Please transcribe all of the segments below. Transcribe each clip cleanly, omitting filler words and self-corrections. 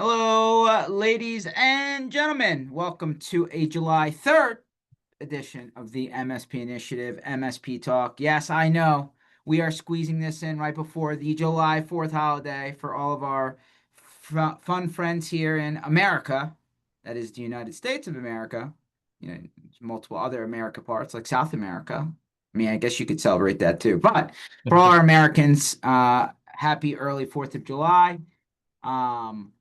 Hello, ladies and gentlemen. Welcome to a July 3rd edition of the MSP Initiative, MSP Talk. Yes, I know we are squeezing this in right before the July 4th holiday for all of our fun friends here in America. That is the United States of America. Multiple other America parts like South America. I mean, I guess you could celebrate that too. But for all our Americans, happy early 4th of July. Um,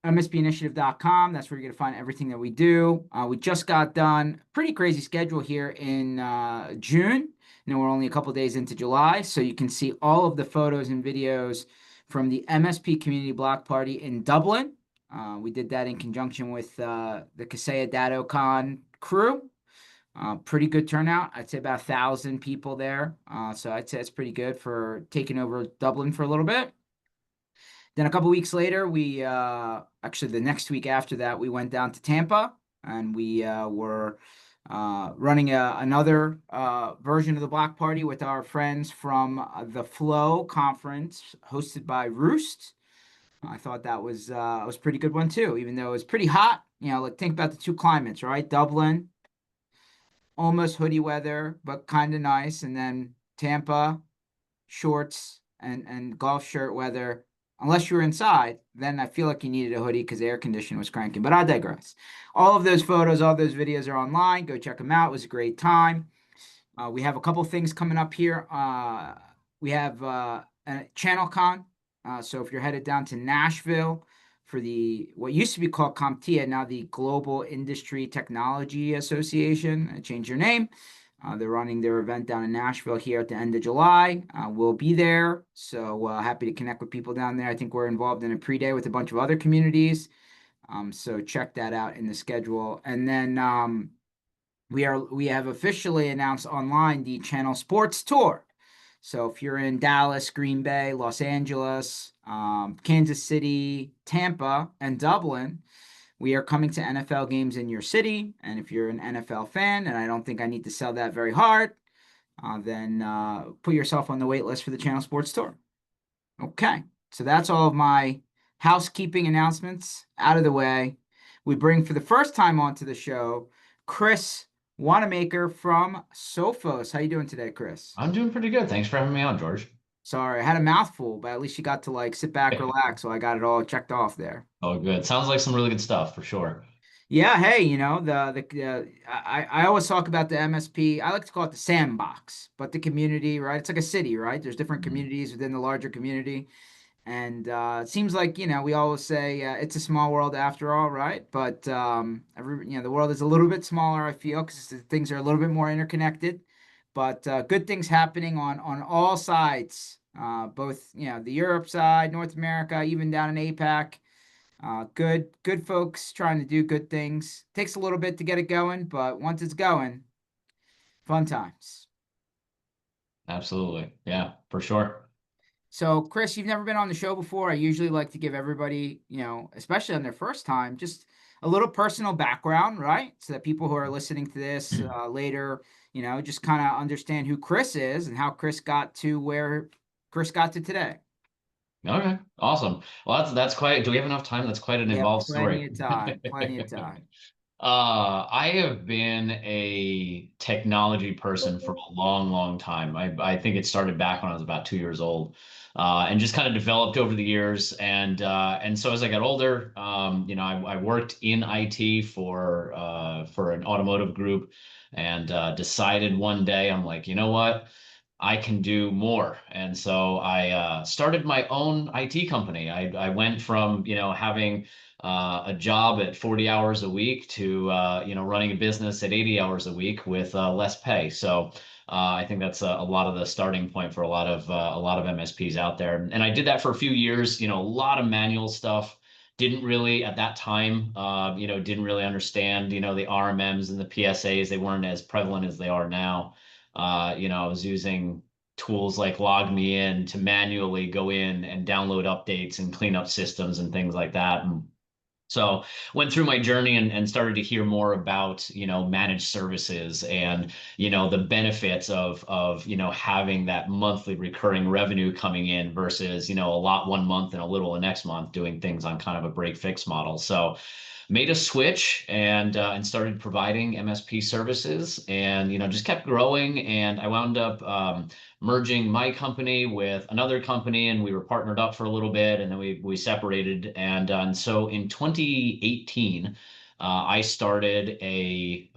MSPinitiative.com. That's where you're going to find everything that we do. We just got done. Pretty crazy schedule here in June. We're only a couple days into July, so you can see all of the photos and videos from the MSP Community Block Party in Dublin. We did that in conjunction with the Kaseya DattoCon crew. Pretty good turnout. I'd say about 1,000 people there. So I'd say it's pretty good for taking over Dublin for a little bit. Then a couple weeks later, we actually the next week after that, we went down to Tampa and we were running another version of the block party with our friends from the Flow conference hosted by Roost. I thought that was a pretty good one too, even though it was pretty hot. Like think about the two climates, right? Dublin, almost hoodie weather, but kind of nice, and then Tampa, shorts and golf shirt weather. Unless you were inside, then I feel like you needed a hoodie because the air conditioner was cranking. But I digress. All of those photos, all those videos are online. Go check them out. It was a great time. We have a couple things coming up here. We have a Channel Con. So if you're headed down to Nashville for the what used to be called CompTIA, now the Global Industry Technology Association, I changed their name. They're running their event down in Nashville here at the end of July. We'll be there. So happy to connect with people down there. I think we're involved in a pre-day with a bunch of other communities. So check that out in the schedule. And then we have officially announced online the Channel Sports Tour. So if you're in Dallas, Green Bay, Los Angeles, Kansas City, Tampa, and Dublin, we are coming to NFL games in your city. And if you're an NFL fan, and I don't think I need to sell that very hard, then put yourself on the wait list for the Channel Sports Tour. Okay, so that's all of my housekeeping announcements out of the way. We bring for the first time onto the show Chris Wanamaker from Sophos. How you doing today, Chris? I'm doing pretty good. Thanks for having me on, George. Sorry, I had a mouthful, but at least you got to like sit back, relax. So I got it all checked off there. Oh, good. Sounds like some really good stuff for sure. Yeah, hey, I always talk about the MSP. I like to call it the sandbox, but the community, right? It's like a city, right? There's different Mhm. communities within the larger community, and it seems like we always say it's a small world after all, right? But the world is a little bit smaller, I feel, because things are a little bit more interconnected. But good things happening on all sides, both the Europe side, North America, even down in APAC. Good folks trying to do good things. Takes a little bit to get it going, but once it's going, fun times. Absolutely. Yeah, for sure. So, Chris, you've never been on the show before. I usually like to give everybody, especially on their first time, just a little personal background, right? So that people who are listening to this later, just kind of understand who Chris is and how Chris got to where Chris got to today. Okay, awesome. Well, that's quite. Do we have enough time? That's quite an We have involved plenty story. of time, plenty of time. I have been a technology person for a long, long time. I think it started back when I was about 2 years old, and just kind of developed over the years. And so as I got older, I worked in IT for an automotive group, and decided one day I'm like, you know what? I can do more. And so I started my own IT company. I went from, having a job at 40 hours a week to, running a business at 80 hours a week with less pay. So I think that's a lot of the starting point for a lot of MSPs out there. And I did that for a few years, a lot of manual stuff. Didn't really at that time, didn't really understand, the RMMs and the PSAs. They weren't as prevalent as they are now. I was using tools like LogMeIn to manually go in and download updates and clean up systems and things like that. And So went through my journey and started to hear more about, managed services and, the benefits of, having that monthly recurring revenue coming in versus, a lot one month and a little the next month doing things on kind of a break fix model. So made a switch and started providing MSP services and just kept growing and I wound up merging my company with another company and we were partnered up for a little bit and then we separated and so in 2018 I started a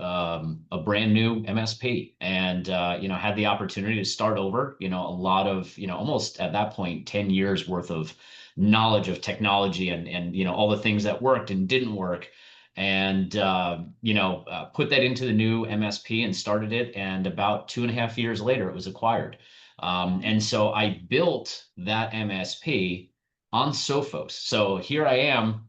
brand new MSP and had the opportunity to start over, a lot of, almost at that point 10 years worth of knowledge of technology and all the things that worked and didn't work and put that into the new MSP and started it and about 2.5 years later it was acquired. And so I built that MSP on Sophos. So here I am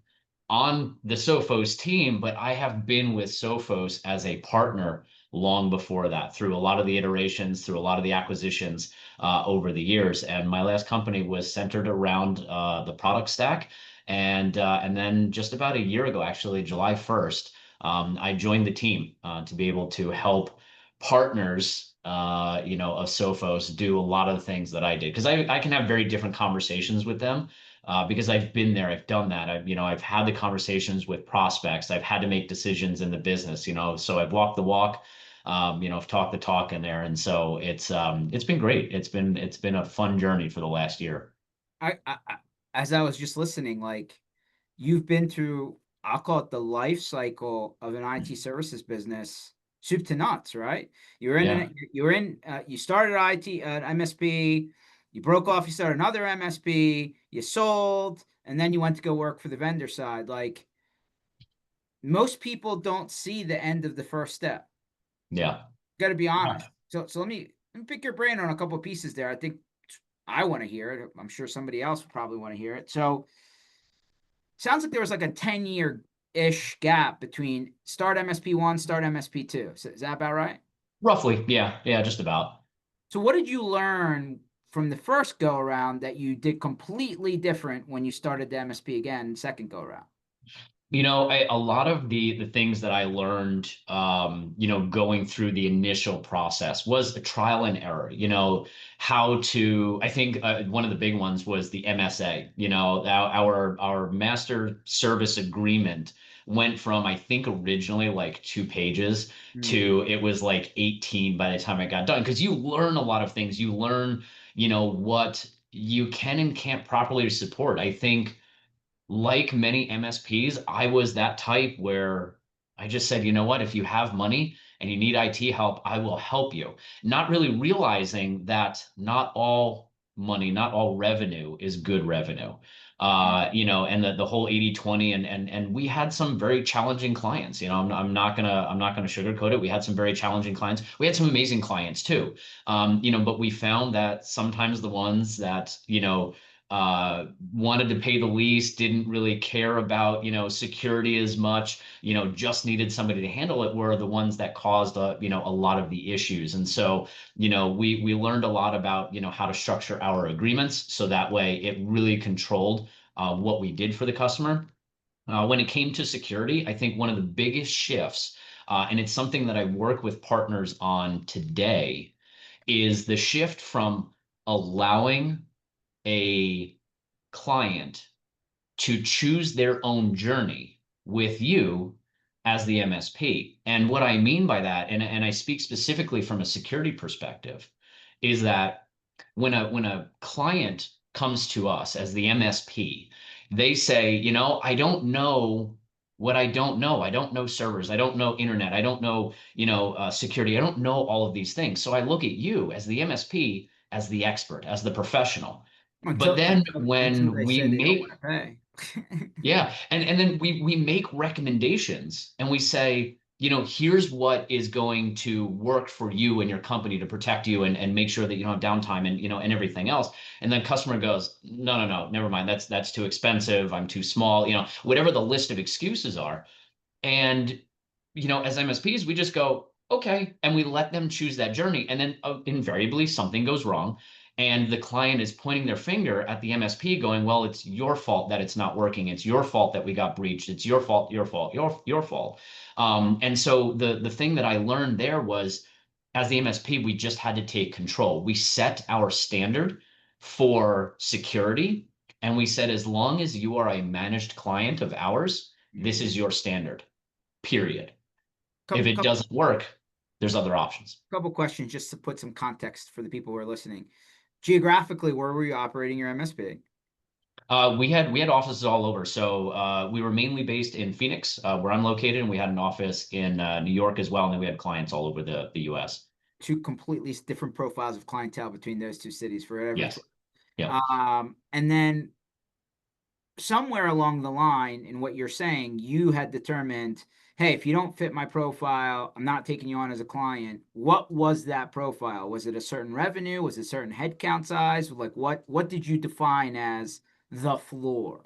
on the Sophos team, but I have been with Sophos as a partner long before that through a lot of the iterations, through a lot of the acquisitions over the years. And my last company was centered around the product stack. And then just about a year ago, actually, July 1st, I joined the team to be able to help partners, of Sophos do a lot of the things that I did because I can have very different conversations with them. Because I've been there, I've done that. I've had the conversations with prospects. I've had to make decisions in the business, so I've walked the walk, I've talked the talk in there. And so it's been great. It's been a fun journey for the last year. As I was just listening, like you've been through, I'll call it the life cycle of an IT services business, soup to nuts, right? Yeah. You started IT, MSP, you broke off, you started another MSP, you sold, and then you went to go work for the vendor side. Like most people don't see the end of the first step. Yeah. Got to be honest. So let me pick your brain on a couple of pieces there. I think I want to hear it. I'm sure somebody else would probably want to hear it. So sounds like there was like a 10-year ish gap between start MSP one, start MSP two. So is that about right? Roughly. Yeah. Yeah. Just about. So what did you learn from the first go around that you did completely different when you started the MSP again, second go around? A lot of the things that I learned, going through the initial process was a trial and error. How to. I think one of the big ones was the MSA. Our master service agreement went from I think originally like 2 pages Hmm. to it was like 18 by the time I got done. Because you learn a lot of things. You learn, what you can and can't properly support. I think like many MSPs, I was that type where I just said, you know what, if you have money and you need IT help, I will help you. Not really realizing that not all money, not all revenue is good revenue. And the whole 80/20 and we had some very challenging clients. I'm not gonna sugarcoat it. We had some very challenging clients. We had some amazing clients too. But we found that sometimes the ones that, wanted to pay the least, didn't really care about, security as much, just needed somebody to handle it were the ones that caused, a lot of the issues. And so, we learned a lot about, how to structure our agreements so that way it really controlled what we did for the customer. When it came to security, I think one of the biggest shifts, and it's something that I work with partners on today, is the shift from allowing a client to choose their own journey with you as the MSP. And what I mean by that, and I speak specifically from a security perspective, is that when a client comes to us as the MSP, they say, I don't know what I don't know. I don't know servers. I don't know internet. I don't know, security. I don't know all of these things. So I look at you as the MSP, as the expert, as the professional. But Until then until when they we say they don't make want to pay. yeah, and then we make recommendations and we say, here's what is going to work for you and your company to protect you and make sure that you don't have downtime and and everything else. And then customer goes, no, no, no, never mind. That's too expensive. I'm too small, whatever the list of excuses are. And as MSPs, we just go, okay, and we let them choose that journey. And then invariably something goes wrong. And the client is pointing their finger at the MSP going, well, it's your fault that it's not working. It's your fault that we got breached. It's your fault, your fault, your fault. And so the thing that I learned there was as the MSP, we just had to take control. We set our standard for security. And we said, as long as you are a managed client of ours, this Mhm. is your standard, period. If Couple, it couple, doesn't work, there's other options. couple questions just to put some context for the people who are listening. Geographically, where were you operating your MSP? We had offices all over. So we were mainly based in Phoenix, where I'm located, and we had an office in New York as well. And then we had clients all over the U.S. Two completely different profiles of clientele between those two cities for everything. Yes. Yep. And then somewhere along the line in what you're saying, you had determined, hey, if you don't fit my profile, I'm not taking you on as a client. What was that profile? Was it a certain revenue? Was it a certain headcount size? Like what did you define as the floor?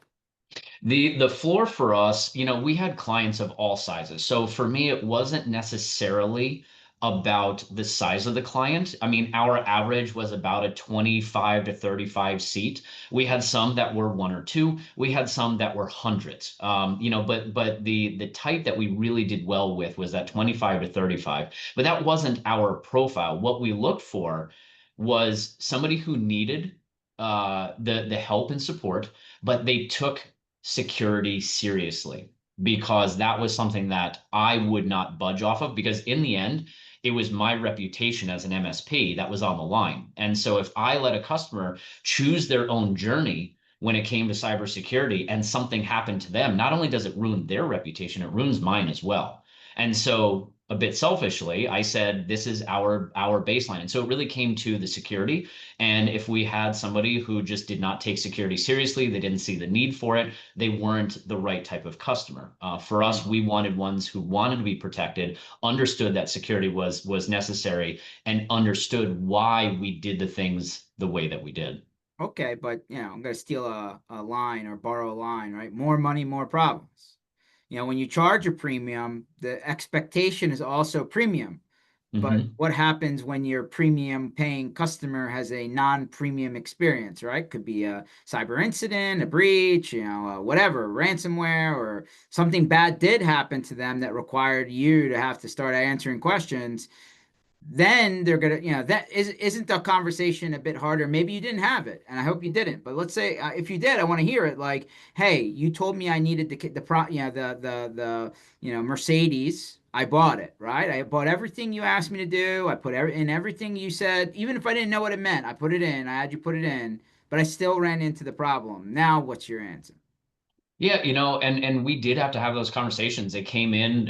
The floor for us, we had clients of all sizes. So for me, it wasn't necessarily about the size of the client. I mean, our average was about a 25 to 35 seat. We had some that were one or two. We had some that were hundreds. But the type that we really did well with was that 25 to 35. But that wasn't our profile. What we looked for was somebody who needed the help and support, but they took security seriously because that was something that I would not budge off of because in the end, it was my reputation as an MSP that was on the line. And so if I let a customer choose their own journey when it came to cybersecurity and something happened to them, not only does it ruin their reputation, it ruins mine as well. And so a bit selfishly, I said, this is our baseline. And so it really came to the security. And if we had somebody who just did not take security seriously, they didn't see the need for it, they weren't the right type of customer. For us, we wanted ones who wanted to be protected, understood that security was necessary, and understood why we did the things the way that we did. Okay, but I'm gonna steal a line or borrow a line, right? More money, more problems. When you charge a premium, the expectation is also premium. But Hmm. what happens when your premium paying customer has a non-premium experience, right? Could be a cyber incident, a breach, whatever, ransomware, or something bad did happen to them that required you to have to start answering questions. Then they're gonna, that isn't the conversation a bit harder? Maybe you didn't have it, and I hope you didn't. But let's say if you did, I want to hear it. Like, hey, you told me I needed the Mercedes. I bought it, right? I bought everything you asked me to do. I put in everything you said, even if I didn't know what it meant. I put it in. I had you put it in, but I still ran into the problem. Now, what's your answer? Yeah, and we did have to have those conversations. It came in,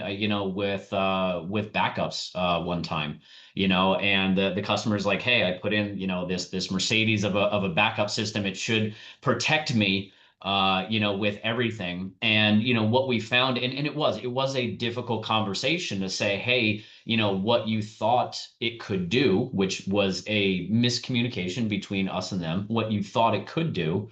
with backups one time, and the customer's like, "Hey, I put in, this Mercedes of a backup system. It should protect me, with everything." And what we found, and it was a difficult conversation to say, "Hey, what you thought it could do, which was a miscommunication between us and them, what you thought it could do."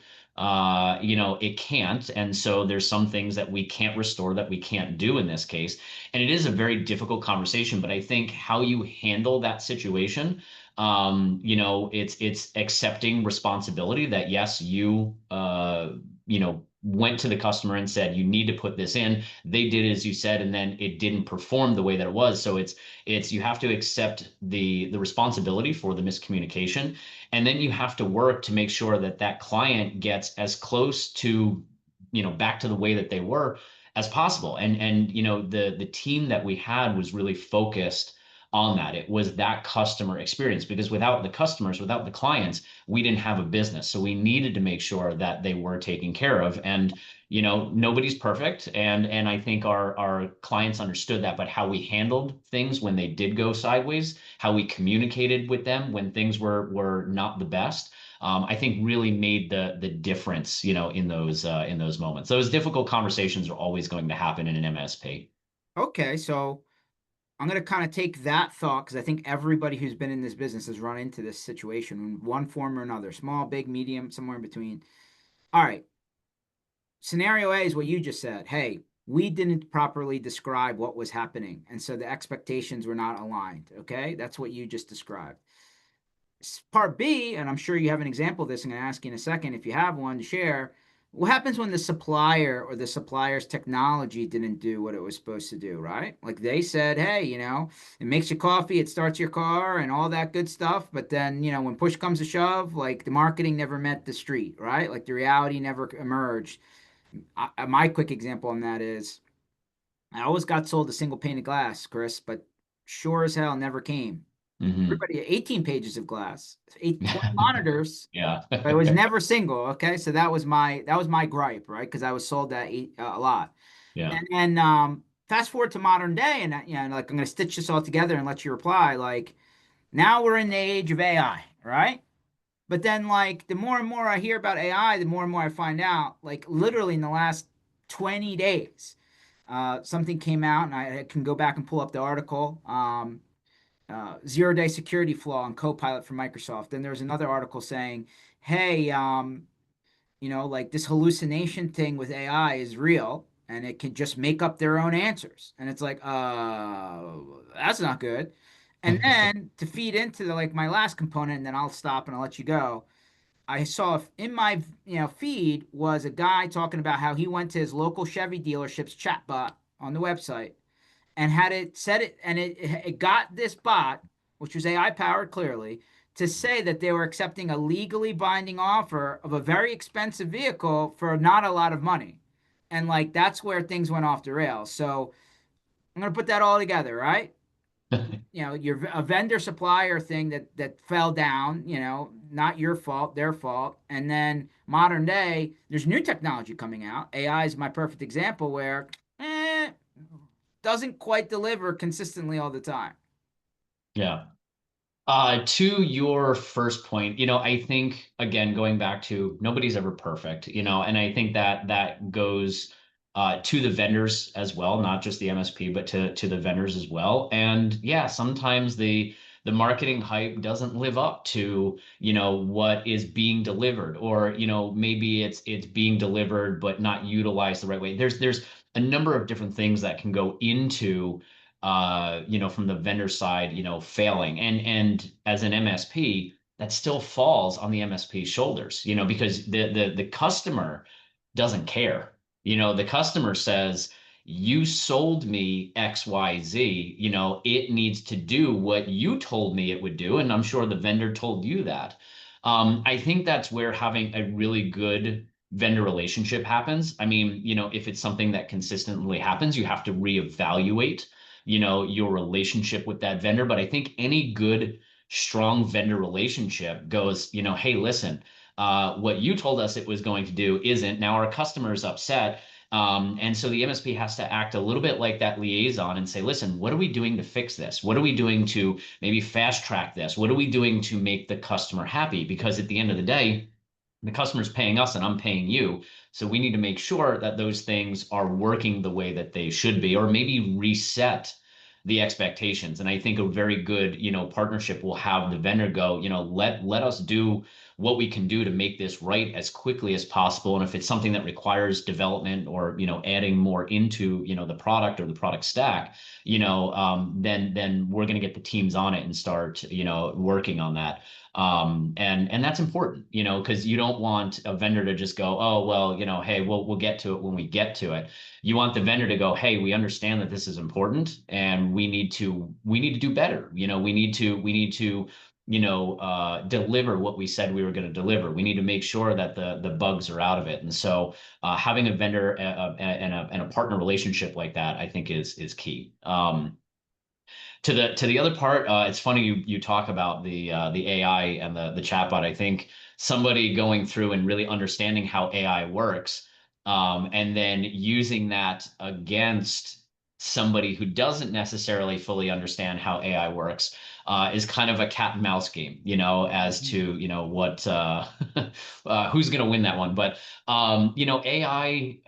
It can't. And so there's some things that we can't restore that we can't do in this case. And it is a very difficult conversation, but I think how you handle that situation, it's accepting responsibility that yes, went to the customer and said, you need to put this in. They did as you said, and then it didn't perform the way that it was. So it's you have to accept the responsibility for the miscommunication, and then you have to work to make sure that that client gets as close to back to the way that they were as possible. And the team that we had was really focused on that. It was that customer experience, because without the customers, without the clients, we didn't have a business. So we needed to make sure that they were taken care of. And nobody's perfect, and I think our clients understood that. But how we handled things when they did go sideways, how we communicated with them when things were not the best, I think really made the difference, in those moments. Those difficult conversations are always going to happen in an MSP. Okay, so I'm going to kind of take that thought because I think everybody who's been in this business has run into this situation in one form or another, small, big, medium, somewhere in between. All right. Scenario A is what you just said. Hey, we didn't properly describe what was happening. And so the expectations were not aligned. Okay. That's what you just described. Part B, and I'm sure you have an example of this. I'm going to ask you in a second if you have one to share. What happens when the supplier or the supplier's technology didn't do what it was supposed to do, right? Like they said, hey, it makes you coffee, it starts your car, and all that good stuff. But then, when push comes to shove, like the marketing never met the street, right? Like the reality never emerged. My quick example on that is I always got sold a single pane of glass, Chris, but sure as hell never came. Hmm. Everybody, 18 pages of glass, 20 monitors, Yeah. but it was never single. Okay, so that was my gripe, right? Because I was sold that a lot. Yeah. And then fast forward to modern day, and like I'm gonna stitch this all together and let you reply. Like now we're in the age of AI, right? But then like the more and more I hear about AI, the more and more I find out. Like literally in the last 20 days, something came out, and I can go back and pull up the article. 0-day security flaw in Copilot for Microsoft. Then there's another article saying, hey, like this hallucination thing with AI is real and it can just make up their own answers. And it's like, that's not good. And then to feed into like my last component, and then I'll stop and I'll let you go. I saw in my feed was a guy talking about how he went to his local Chevy dealership's chatbot on the website and had it set it, and it got this bot, which was AI powered clearly, to say that they were accepting a legally binding offer of a very expensive vehicle for not a lot of money. And like that's where things went off the rails. So I'm gonna put that all together, right? You're a vendor supplier thing that fell down, not your fault, their fault. And then modern day, there's new technology coming out. AI is my perfect example where doesn't quite deliver consistently all the time. Yeah. To your first point, I think again, going back to nobody's ever perfect, and I think that that goes to the vendors as well, not just the MSP, but to the vendors as well. And yeah, sometimes the marketing hype doesn't live up to, what is being delivered, or, maybe it's being delivered but not utilized the right way. There's a number of different things that can go into from the vendor side, failing. And as an MSP, that still falls on the MSP's shoulders, because the customer doesn't care. The customer says, you sold me XYZ, it needs to do what you told me it would do. And I'm sure the vendor told you that. I think that's where having a really good vendor relationship happens. I mean, if it's something that consistently happens, you have to reevaluate your relationship with that vendor. But I think any good strong vendor relationship goes, hey, listen, what you told us it was going to do isn't. Now our customer is upset. And so the MSP has to act a little bit like that liaison and say, listen, what are we doing to fix this? What are we doing to maybe fast track this? What are we doing to make the customer happy? Because at the end of the day, the customer's paying us and I'm paying you. So we need to make sure that those things are working the way that they should be, or maybe reset the expectations. And I think a very good, partnership will have the vendor go, let us do what we can do to make this right as quickly as possible. And if it's something that requires development or, adding more into, the product or the product stack, then we're going to get the teams on it and start, working on that. And that's important, because you don't want a vendor to just go, oh, well, hey, we'll get to it when we get to it. You want the vendor to go, hey, we understand that this is important and we need to do better. We need to deliver what we said we were going to deliver. We need to make sure that the bugs are out of it. And so having a vendor and a partner relationship like that, I think is key. To the other part, it's funny you talk about the AI and the chatbot. I think somebody going through and really understanding how AI works, and then using that against somebody who doesn't necessarily fully understand how AI works, is kind of a cat and mouse game, as Mhm. to what who's going to win that one. But AI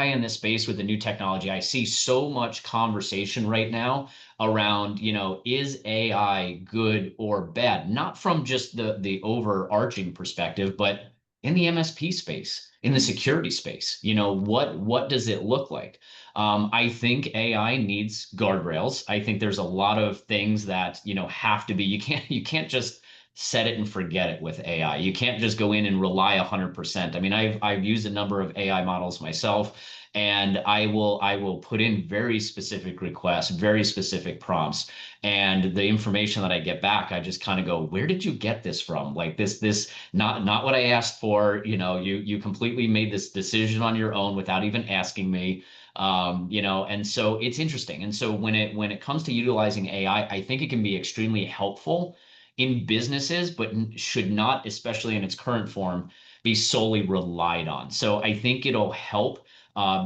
in this space with the new technology, I see so much conversation right now around, is AI good or bad? Not from just the overarching perspective, but in the MSP space, in the security space, what does it look like? I think AI needs guardrails. I think there's a lot of things that, have to be, you can't just set it and forget it with AI. You can't just go in and rely 100%. I mean, I've used a number of AI models myself, and I will put in very specific requests, very specific prompts, and the information that I get back, I just kind of go, where did you get this from? Like this not what I asked for. You completely made this decision on your own without even asking me. And so it's interesting. And so when it comes to utilizing AI, I think it can be extremely helpful in businesses, but should not, especially in its current form, be solely relied on. So I think it'll help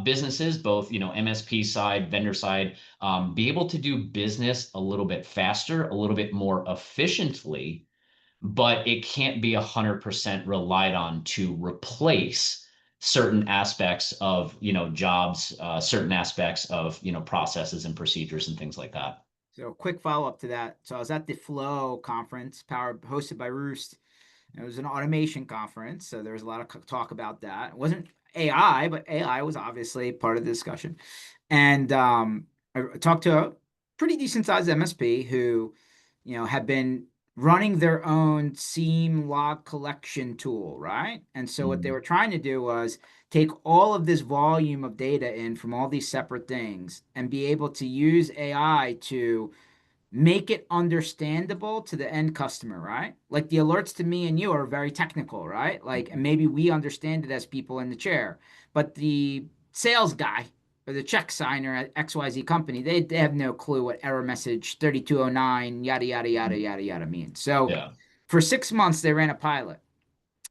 businesses, both MSP side, vendor side, be able to do business a little bit faster, a little bit more efficiently, but it can't be 100% relied on to replace certain aspects of jobs, certain aspects of processes and procedures and things like that. So, quick follow up to that. So, I was at the Flow conference, powered hosted by Roost. It was an automation conference, so there was a lot of talk about that. It wasn't AI, but AI was obviously part of the discussion. And I talked to a pretty decent sized MSP who, had been running their own seam log collection tool, right? And so what they Mhm. were trying to do was take all of this volume of data in from all these separate things and be able to use AI to make it understandable to the end customer, right? Like the alerts to me and you are very technical, right? Like, and maybe we understand it as people in the chair, but the sales guy or the check signer at XYZ company, they have no clue what error message 3209, yada, yada, yada, yada, yada means. So Yeah. for 6 months, they ran a pilot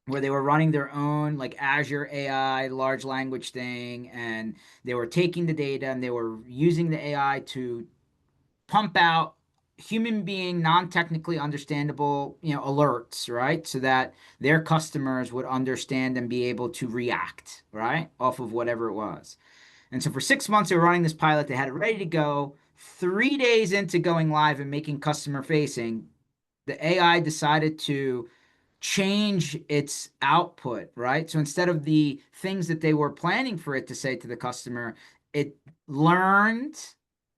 where they were running their own like Azure AI large language thing, and they were taking the data and they were using the AI to pump out human being non-technically understandable alerts, right, so that their customers would understand and be able to react right off of whatever it was. And so for 6 months they were running this pilot. They had it ready to go. 3 days into going live and making customer facing, the AI decided to change its output, right? So instead of the things that they were planning for it to say to the customer, it learned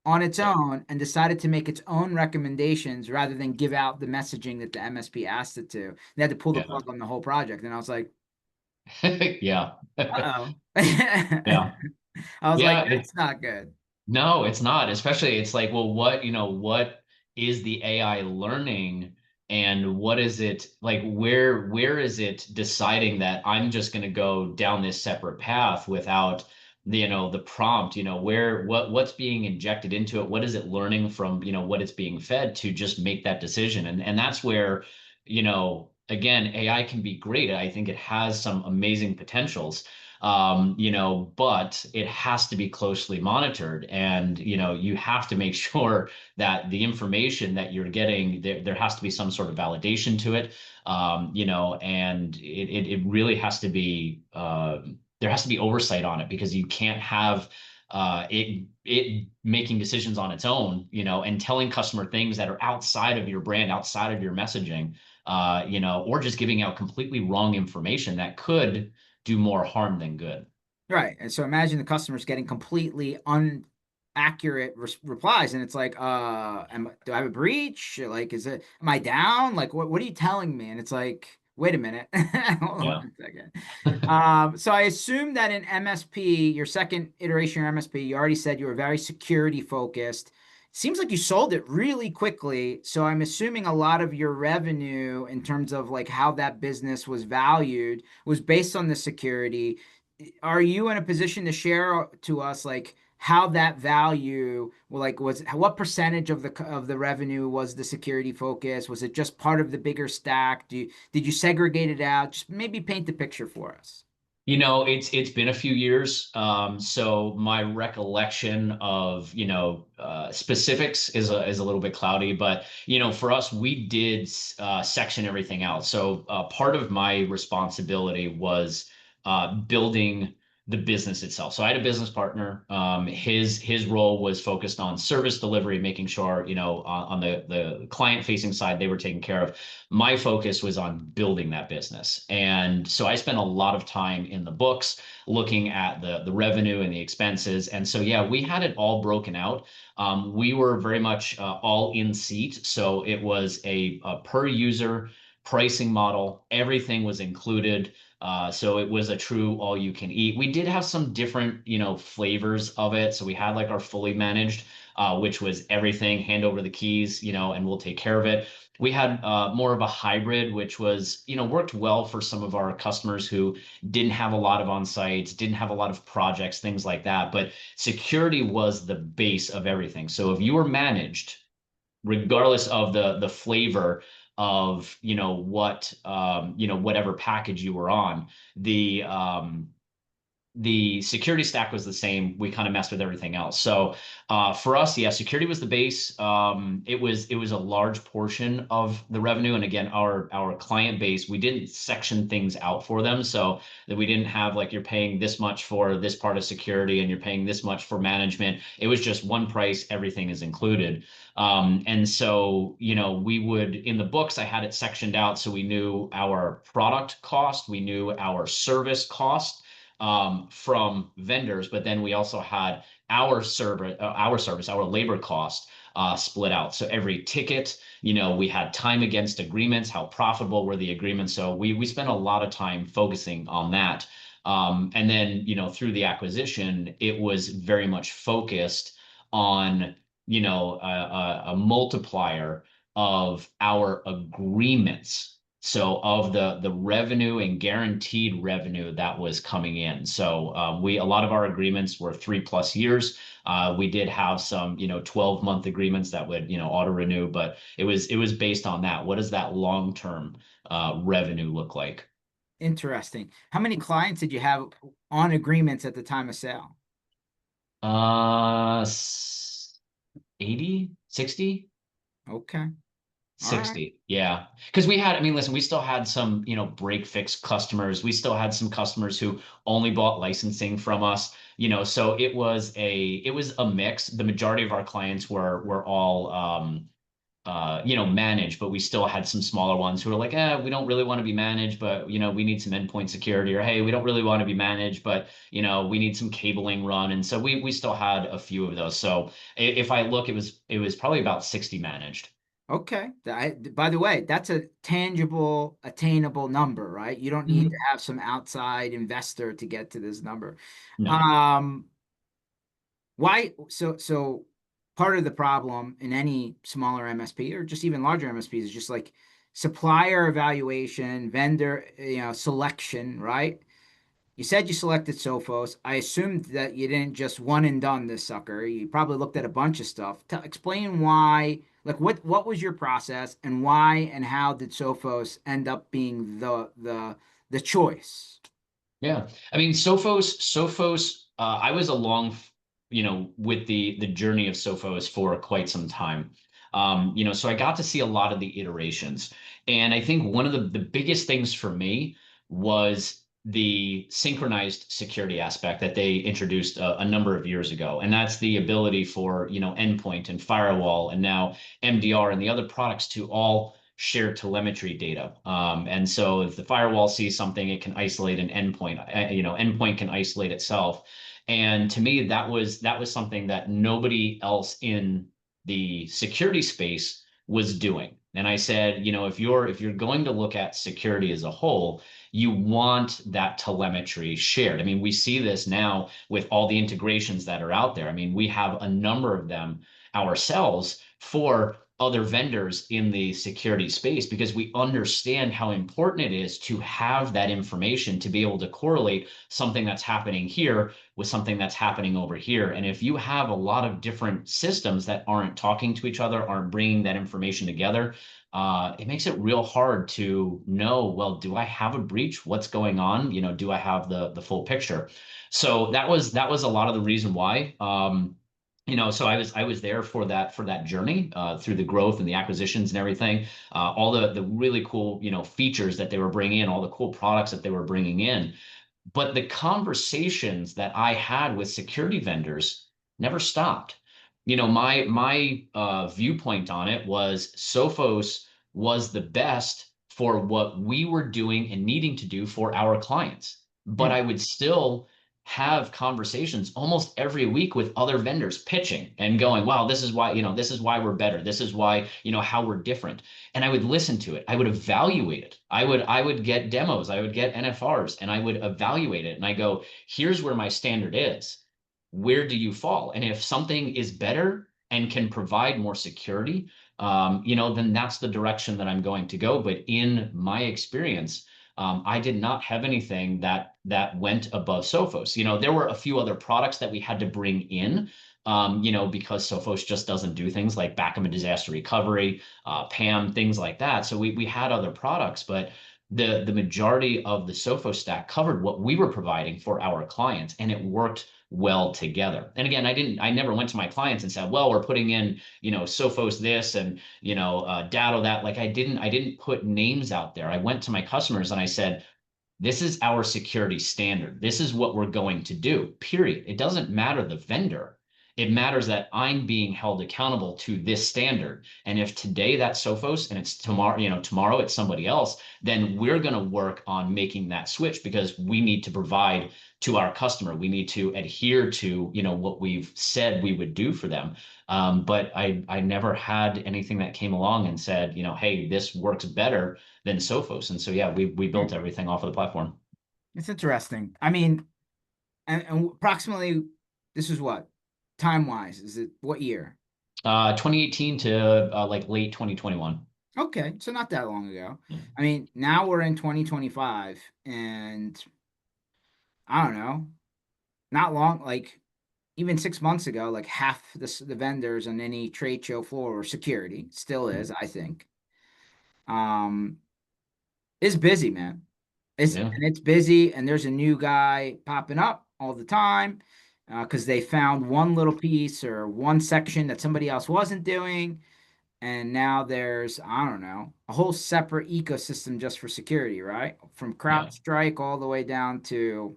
on its own and decided to make its own recommendations rather than give out the messaging that the MSP asked it to. They had to pull the Yeah. plug on the whole project. And I was like, Yeah. uh-oh. Yeah. I was like, Yeah. that's not good. No, it's not. Especially, it's like, well, what is the AI learning, and what is it like? Where is it deciding that I'm just going to go down this separate path without the prompt? What's being injected into it? What is it learning from what it's being fed to just make that decision? And that's where again, AI can be great. I think it has some amazing potentials, but it has to be closely monitored. And, you have to make sure that the information that you're getting, there has to be some sort of validation to it. And it really has to be, there has to be oversight on it, because you can't have it making decisions on its own, and telling customer things that are outside of your brand, outside of your messaging, or just giving out completely wrong information that could do more harm than good. Right. And so imagine the customer's getting completely inaccurate replies, and it's like, do I have a breach? Like, am I down? Like, what are you telling me? And it's like, wait a minute. Hold Yeah. on a second. So I assume that in MSP, your second iteration of MSP, you already said you were very security focused. Seems like you sold it really quickly. So I'm assuming a lot of your revenue in terms of like how that business was valued was based on the security. Are you in a position to share to us like how that value, well, like, was what percentage of the revenue was the security focus? Was it just part of the bigger stack? Did you segregate it out? Just maybe paint the picture for us. It's been a few years, so my recollection of specifics is a little bit cloudy. But for us, we did section everything out. So part of my responsibility was building the business itself. So I had a business partner. His role was focused on service delivery, making sure on the client facing side they were taken care of. My focus was on building that business. And so I spent a lot of time in the books looking at the revenue and the expenses. And so, yeah, we had it all broken out. We were very much all in seat. So it was a per user pricing model. Everything was included. So it was a true all you can eat. We did have some different, flavors of it. So we had like our fully managed, which was everything, hand over the keys, and we'll take care of it. We had more of a hybrid, which was, worked well for some of our customers who didn't have a lot of on-sites, didn't have a lot of projects, things like that. But security was the base of everything. So if you were managed, regardless of the flavor of what whatever package you were on, the security stack was the same. We kind of messed with everything else. So for us, yeah, security was the base. It was a large portion of the revenue, and again, our client base, we didn't section things out for them, so that we didn't have like you're paying this much for this part of security and you're paying this much for management. It was just one price, everything is included. And so we would in the books, I had it sectioned out so we knew our product cost, we knew our service cost from vendors, but then we also had our labor cost split out. So every ticket, we had time against agreements, how profitable were the agreements. So we spent a lot of time focusing on that. And then, through the acquisition, it was very much focused on, a multiplier of our agreements, so of the revenue and guaranteed revenue that was coming in. So we a lot of our agreements were 3+ years. We did have some 12-month agreements that would auto renew, but it was based on that. What does that long term revenue look like? Interesting. How many clients did you have on agreements at the time of sale? Uh, 80, 60. Okay. All right. 60. Yeah. Because I mean, listen, we still had some, break fix customers. We still had some customers who only bought licensing from us, so it was a mix. The majority of our clients were all managed, but we still had some smaller ones who were like, we don't really want to be managed, but we need some endpoint security, or hey, we don't really want to be managed, but we need some cabling run. And so we still had a few of those. So if I look, it was probably about 60 managed. Okay. By the way, that's a tangible, attainable number, right? You don't need to Mhm. have some outside investor to get to this number. No. Um, so part of the problem in any smaller MSP or just even larger MSPs is just like supplier evaluation, vendor, selection, right? You said you selected Sophos. I assumed that you didn't just one and done this sucker. You probably looked at a bunch of stuff. Explain why, like what was your process and why and how did Sophos end up being the choice? Yeah. I mean, Sophos, I was along, with the journey of Sophos for quite some time. So I got to see a lot of the iterations. And I think one of the biggest things for me was the synchronized security aspect that they introduced a number of years ago. And that's the ability for, endpoint and firewall and now MDR and the other products to all share telemetry data. And so if the firewall sees something, it can isolate an endpoint. Endpoint can isolate itself. And to me, that was something that nobody else in the security space was doing. And I said, if you're going to look at security as a whole, you want that telemetry shared. I mean, we see this now with all the integrations that are out there. I mean, we have a number of them ourselves for other vendors in the security space because we understand how important it is to have that information to be able to correlate something that's happening here with something that's happening over here. And if you have a lot of different systems that aren't talking to each other, aren't bringing that information together, it makes it real hard to know, well, do I have a breach? What's going on? Do I have the full picture? So that was a lot of the reason why. So I was there for that journey through the growth and the acquisitions and everything, all the really cool features that they were bringing in, all the cool products that they were bringing in. But the conversations that I had with security vendors never stopped. My viewpoint on it was Sophos was the best for what we were doing and needing to do for our clients. But Hmm. I would still have conversations almost every week with other vendors pitching and going, wow, this is why, this is why we're better. This is why, how we're different. And I would listen to it. I would evaluate it. I would get demos. I would get NFRs and I would evaluate it. And I go, here's where my standard is. Where do you fall? And if something is better and can provide more security, then that's the direction that I'm going to go. But in my experience, I did not have anything that went above Sophos. There were a few other products that we had to bring in, because Sophos just doesn't do things like backup and disaster recovery, PAM, things like that. So we had other products, but the majority of the Sophos stack covered what we were providing for our clients, and it worked well together. And again, I never went to my clients and said, well, we're putting in, Sophos this and, Datto that. Like I didn't put names out there. I went to my customers and I said, this is our security standard. This is what we're going to do, period. It doesn't matter the vendor. It matters that I'm being held accountable to this standard. And if today that's Sophos and it's tomorrow, tomorrow it's somebody else, then we're going to work on making that switch because we need to provide to our customer. We need to adhere to, what we've said we would do for them. But I never had anything that came along and said, hey, this works better than Sophos. And so, yeah, we built Hmm. everything off of the platform. It's interesting. I mean, and approximately, this is what time wise? Is it what year? 2018 to like late 2021. Okay, so not that long ago. Yeah. I mean, now we're in 2025, and I don't know, not long, like even 6 months ago, like half the vendors on any trade show floor were security. Still is, I think. Um, it's busy, man. Yeah. It's busy, and there's a new guy popping up all the time because they found one little piece or one section that somebody else wasn't doing, and now there's, I don't know, a whole separate ecosystem just for security, right? From Yeah. CrowdStrike all the way down to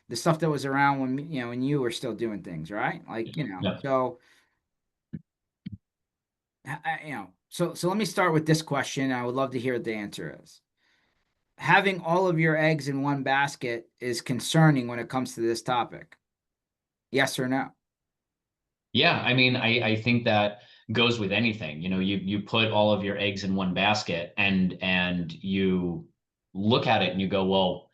the stuff that was around when you were still doing things, right? Like, Yeah. so so let me start with this question. I would love to hear what the answer is. Having all of your eggs in one basket is concerning when it comes to this topic. Yes or no? Yeah, I mean, I think that goes with anything. You put all of your eggs in one basket and you look at it and you go, well,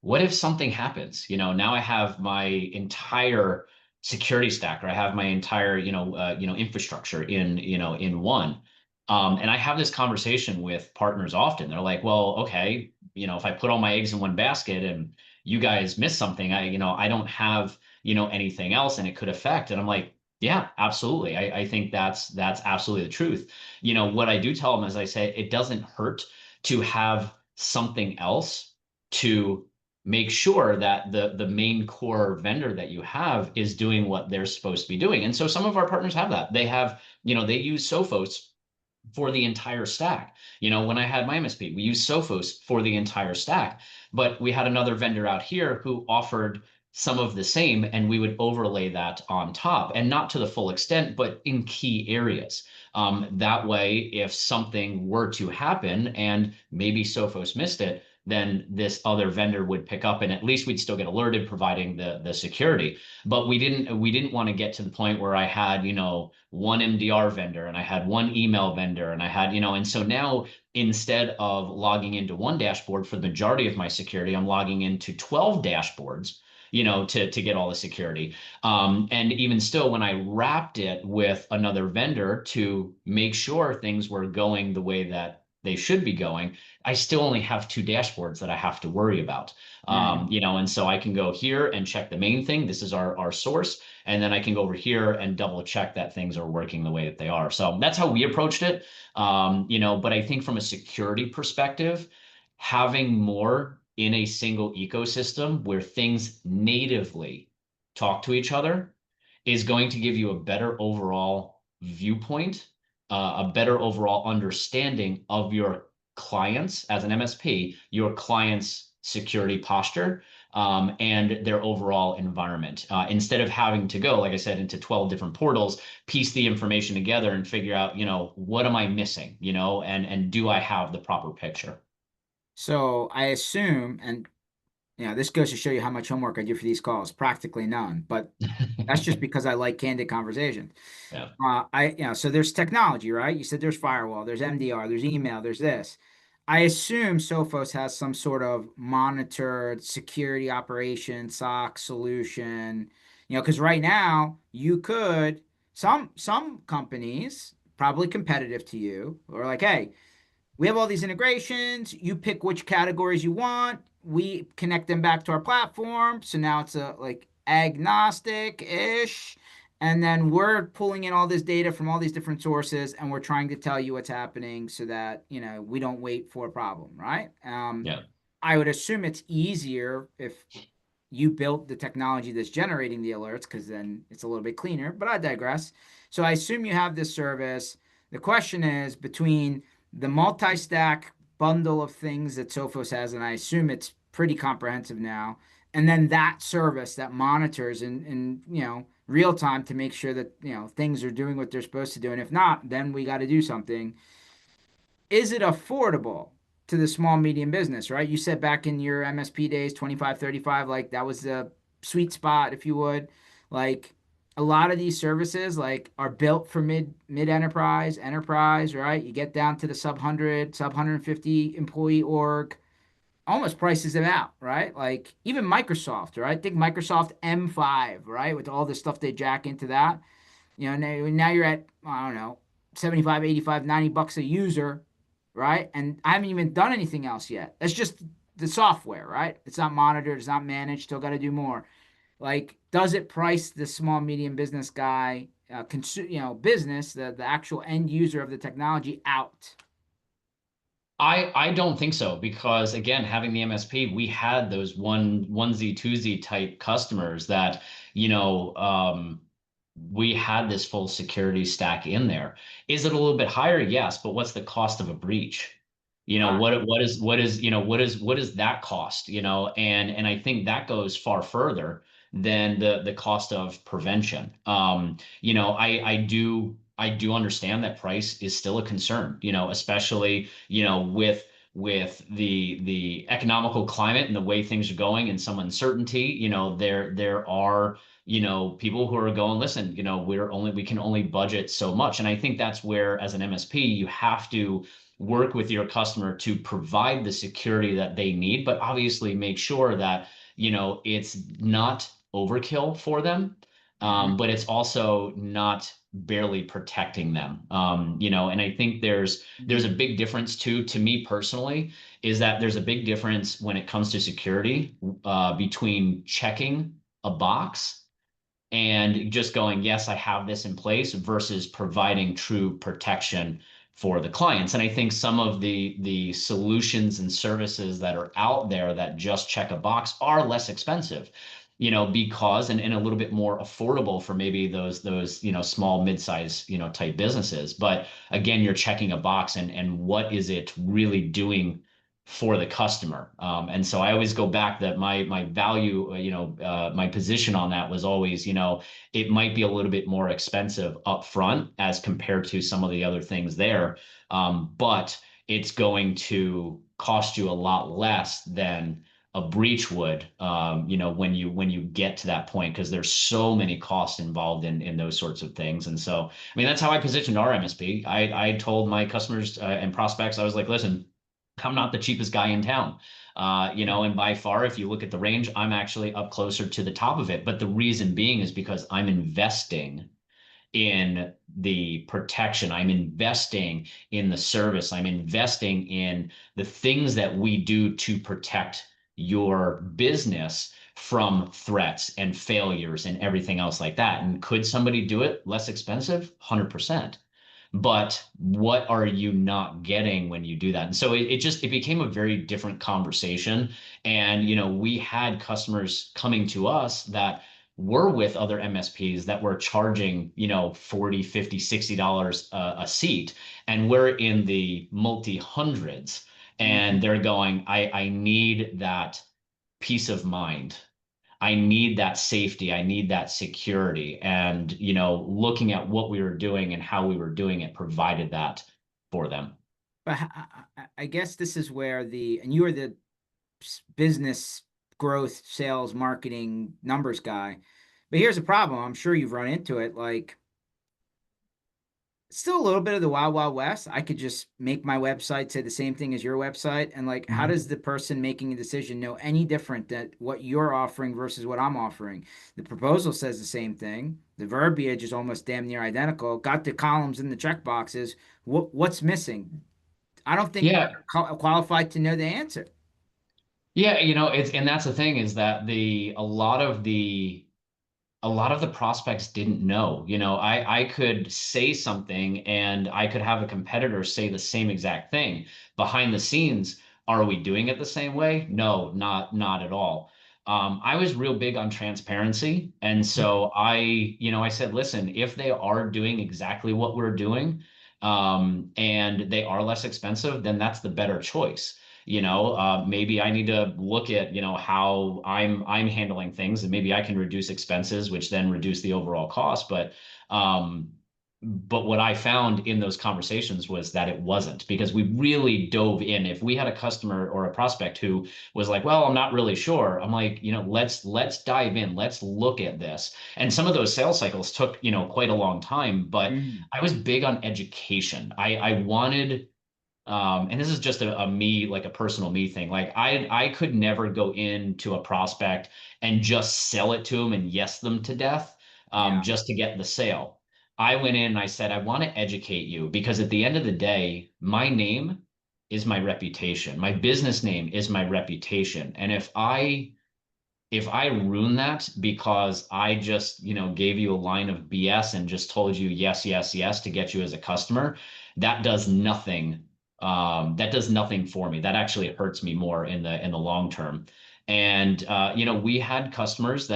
what if something happens? Now I have my entire security stack, or I have my entire, infrastructure in one. And I have this conversation with partners often. They're like, well, okay, if I put all my eggs in one basket and you guys miss something, I don't have, anything else and it could affect. And I'm like, yeah, absolutely. I think that's absolutely the truth. What I do tell them is I say it doesn't hurt to have something else to make sure that the main core vendor that you have is doing what they're supposed to be doing. And so some of our partners have that. They have, they use Sophos for the entire stack. When I had my MSP, we used Sophos for the entire stack, but we had another vendor out here who offered some of the same, and we would overlay that on top, and not to the full extent, but in key areas. That way, if something were to happen and maybe Sophos missed it, then this other vendor would pick up, and at least we'd still get alerted, providing the security. But we didn't want to get to the point where I had, one MDR vendor and I had one email vendor and I had, and so now instead of logging into one dashboard for the majority of my security, I'm logging into 12 dashboards, to get all the security. And even still, when I wrapped it with another vendor to make sure things were going the way that they should be going, I still only have two dashboards that I have to worry about. Mhm. And so I can go here and check the main thing. This is our source. And then I can go over here and double check that things are working the way that they are. So that's how we approached it. But I think from a security perspective, having more in a single ecosystem where things natively talk to each other is going to give you a better overall viewpoint, a better overall understanding of your clients as an MSP, your clients' security posture, and their overall environment. Instead of having to go, like I said, into 12 different portals, piece the information together and figure out, what am I missing, and do I have the proper picture? So I assume, and this goes to show you how much homework I do for these calls. Practically none, but that's just because I like candid conversation. Yeah. So there's technology, right? You said there's firewall, there's MDR, there's email, there's this. I assume Sophos has some sort of monitored security operation SOC solution, because right now you could, some companies probably competitive to you are like, hey, we have all these integrations. You pick which categories you want. We connect them back to our platform. So now it's a like agnostic-ish. And then we're pulling in all this data from all these different sources and we're trying to tell you what's happening so that, we don't wait for a problem, right? Yeah. I would assume it's easier if you built the technology that's generating the alerts because then it's a little bit cleaner, but I digress. So I assume you have this service. The question is between the multi-stack bundle of things that Sophos has, and I assume it's pretty comprehensive now, and then that service that monitors in real time to make sure that things are doing what they're supposed to do. And if not, then we got to do something. Is it affordable to the small medium business, right? You said back in your MSP days, 25, 35, like that was the sweet spot, if you would. Like a lot of these services like are built for mid enterprise, right? You get down to the sub 100, sub 150 employee org, almost prices them out, right? Like even Microsoft, right? Think Microsoft M5, right? With all the stuff they jack into that. Now you're at, I don't know, 75, 85, $90 a user, right? And I haven't even done anything else yet. That's just the software, right? It's not monitored, it's not managed, still got to do more. Like, does it price the small, medium business guy, business, the actual end user of the technology out? I don't think so because again, having the MSP, we had those onesie twosie type customers that you know we had this full security stack in there. Is it a little bit higher? Yes, but what's the cost of a breach? Right. What is that cost? And I think that goes far further than the cost of prevention. I do understand that price is still a concern, especially, with the economical climate and the way things are going and some uncertainty, there are people who are going, listen, we can only budget so much. And I think that's where, as an MSP, you have to work with your customer to provide the security that they need, but obviously make sure that, it's not overkill for them. Hmm. But it's also not barely protecting them. And I think there's a big difference too, to me personally, is that there's a big difference when it comes to security between checking a box and just going, yes, I have this in place versus providing true protection for the clients. And I think some of the solutions and services that are out there that just check a box are less expensive, because and a little bit more affordable for maybe those small mid-size type businesses. But again, you're checking a box, and what is it really doing for the customer? And so I always go back that my value, my position on that was always, it might be a little bit more expensive up front as compared to some of the other things there, but it's going to cost you a lot less than a breach would, when you get to that point, because there's so many costs involved in those sorts of things. And so, I mean, that's how I positioned our MSP. I told my customers and prospects, I was like, listen, I'm not the cheapest guy in town. And by far, if you look at the range, I'm actually up closer to the top of it. But the reason being is because I'm investing in the protection. I'm investing in the service. I'm investing in the things that we do to protect your business from threats and failures and everything else like that. And could somebody do it less expensive? 100%. But what are you not getting when you do that? And so it became a very different conversation. And we had customers coming to us that were with other MSPs that were charging 40, 50, $60 a seat, and we're in the multi hundreds, and Hmm. they're going, I need that peace of mind. I need that safety. I need that security. And, looking at what we were doing and how we were doing it provided that for them. But I guess this is where and you are the business growth, sales, marketing, numbers guy. But here's the problem. I'm sure you've run into it. Like, still a little bit of the wild, wild west. I could just make my website say the same thing as your website. And like, how Mhm. does the person making a decision know any different that what you're offering versus what I'm offering? The proposal says the same thing. The verbiage is almost damn near identical. Got the columns and the check boxes. What's missing? I don't think Yeah, they're qualified to know the answer. yeah, it's and that's the thing is that the a lot of the prospects didn't know. I could say something and I could have a competitor say the same exact thing. Behind the scenes, are we doing it the same way? No, not at all. I was real big on transparency, and so I said, listen, if they are doing exactly what we're doing, and they are less expensive, then that's the better choice. Maybe I need to look at how I'm handling things, and maybe I can reduce expenses, which then reduce the overall cost. But what I found in those conversations was that it wasn't, because we really dove in. If we had a customer or a prospect who was like, well, I'm not really sure, I'm like, let's dive in, let's look at this. And some of those sales cycles took quite a long time, but Mm. I was big on education. I wanted, and this is just a me, like a personal me thing. Like I could never go into a prospect and just sell it to them and yes them to death, Yeah. just to get the sale. I went in and I said, I want to educate you, because at the end of the day, my name is my reputation. My business name is my reputation. And if I ruin that because I just, gave you a line of BS and just told you yes, yes, yes to get you as a customer, that does nothing. That does nothing for me. That actually hurts me more in the long term. And we had customers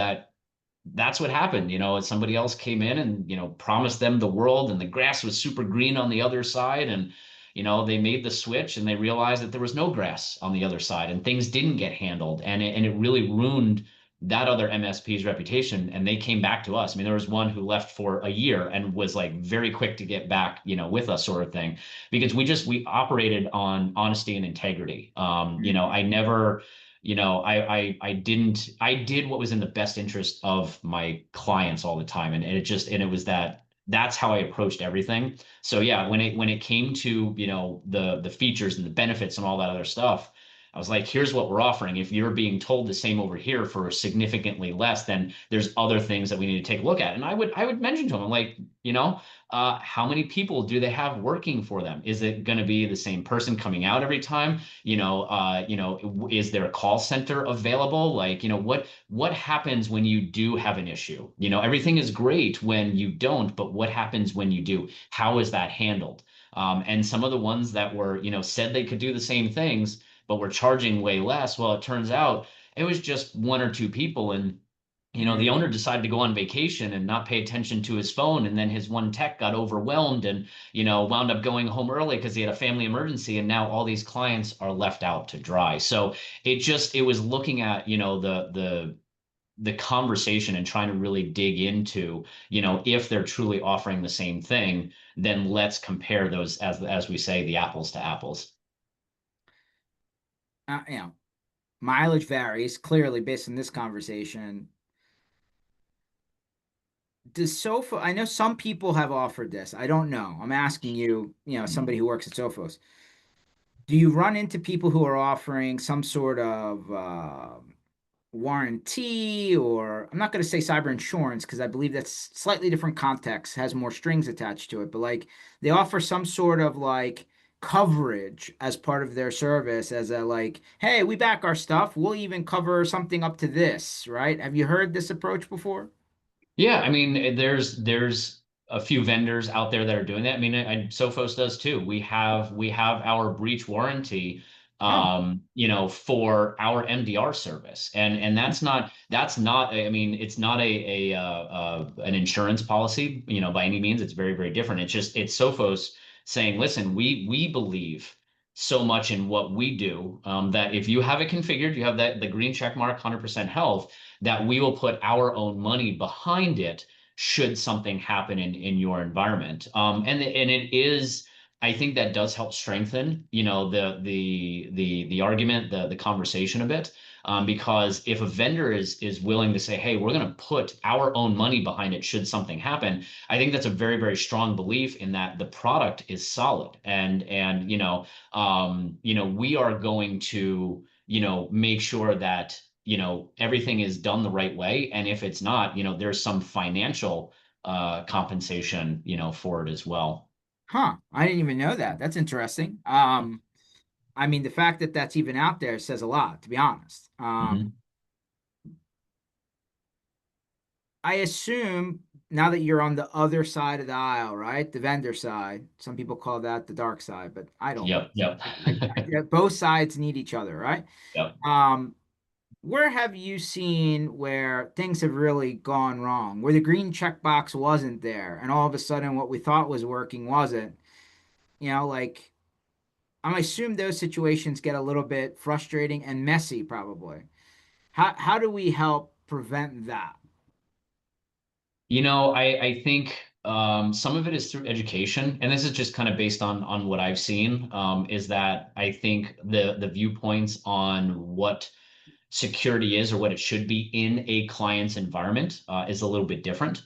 that's what happened. Somebody else came in and, promised them the world, and the grass was super green on the other side. And, they made the switch and they realized that there was no grass on the other side, and things didn't get handled. And it really ruined that other MSP's reputation. And they came back to us. I mean, there was one who left for a year and was like very quick to get back, with us, sort of thing, because we operated on honesty and integrity. Mm. I never, I did what was in the best interest of my clients all the time. And it was that's how I approached everything. So yeah, when it came to, the features and the benefits and all that other stuff, I was like, here's what we're offering. If you're being told the same over here for significantly less, then there's other things that we need to take a look at. And I would mention to them, I'm like, how many people do they have working for them? Is it going to be the same person coming out every time? Is there a call center available? Like, what happens when you do have an issue? Everything is great when you don't, but what happens when you do? How is that handled? And some of the ones that were, said they could do the same things, but were charging way less. Well, it turns out it was just one or two people, and the Mm. owner decided to go on vacation and not pay attention to his phone. And then his one tech got overwhelmed and, wound up going home early because he had a family emergency. And now all these clients are left out to dry. So it was looking at, the conversation and trying to really dig into, if they're truly offering the same thing, then let's compare those, as we say, the apples to apples. You know, mileage varies clearly based on this conversation. Does Sophos, I know some people have offered this. I don't know. I'm asking you, somebody who works at Sophos. Do you run into people who are offering some sort of warranty, or I'm not going to say cyber insurance because I believe that's slightly different context, has more strings attached to it, but like they offer some sort of like coverage as part of their service as a like, hey, we back our stuff. We'll even cover something up to this, right? Have you heard this approach before? Yeah, I mean, there's a few vendors out there that are doing that. I mean, Sophos does too. We have our breach warranty, Oh. for our MDR service, and that's not. I mean, it's not an insurance policy, by any means. It's very, very different. It's Sophos saying, listen, we believe so much in what we do, that if you have it configured, you have that the green check mark, 100% health, that we will put our own money behind it should something happen in your environment. And it is, I think that does help strengthen, the argument, the conversation a bit. because if a vendor is willing to say, hey, we're going to put our own money behind it should something happen, I think that's a very, very strong belief in that the product is solid. And we are going to, make sure that, everything is done the right way. And if it's not, there's some financial compensation, for it as well. Huh. I didn't even know that. That's interesting. I mean, the fact that that's even out there says a lot, to be honest. Mhm. I assume now that you're on the other side of the aisle, right? The vendor side. Some people call that the dark side, but I don't. Yep, yep. Both sides need each other, right? Yep. Um, where have you seen where things have really gone wrong, where the green checkbox wasn't there, and all of a sudden what we thought was working wasn't? Like I assume those situations get a little bit frustrating and messy, probably. How do we help prevent that? I think some of it is through education, and this is just kind of based on what I've seen, is that I think the viewpoints on what security is or what it should be in a client's environment is a little bit different.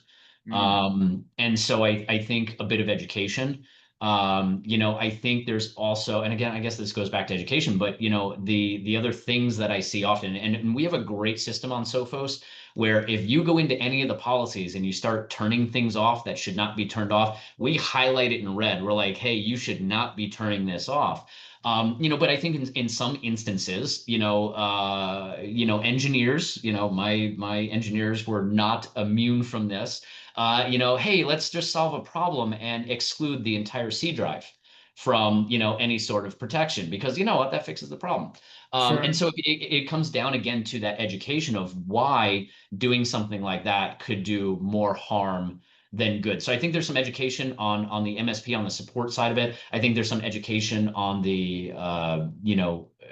Mm, And so I think a bit of education. I think there's also, and again, I guess this goes back to education, but the other things that I see often, and we have a great system on Sophos where if you go into any of the policies and you start turning things off that should not be turned off, we highlight it in red. We're like, hey, you should not be turning this off. But I think in some instances, engineers, my engineers were not immune from this. Hey, let's just solve a problem and exclude the entire C drive from, any sort of protection because you know what, that fixes the problem. And sure. so it comes down again to that education of why doing something like that could do more harm than good. So I think there's some education on the MSP on the support side of it. I think there's some education on the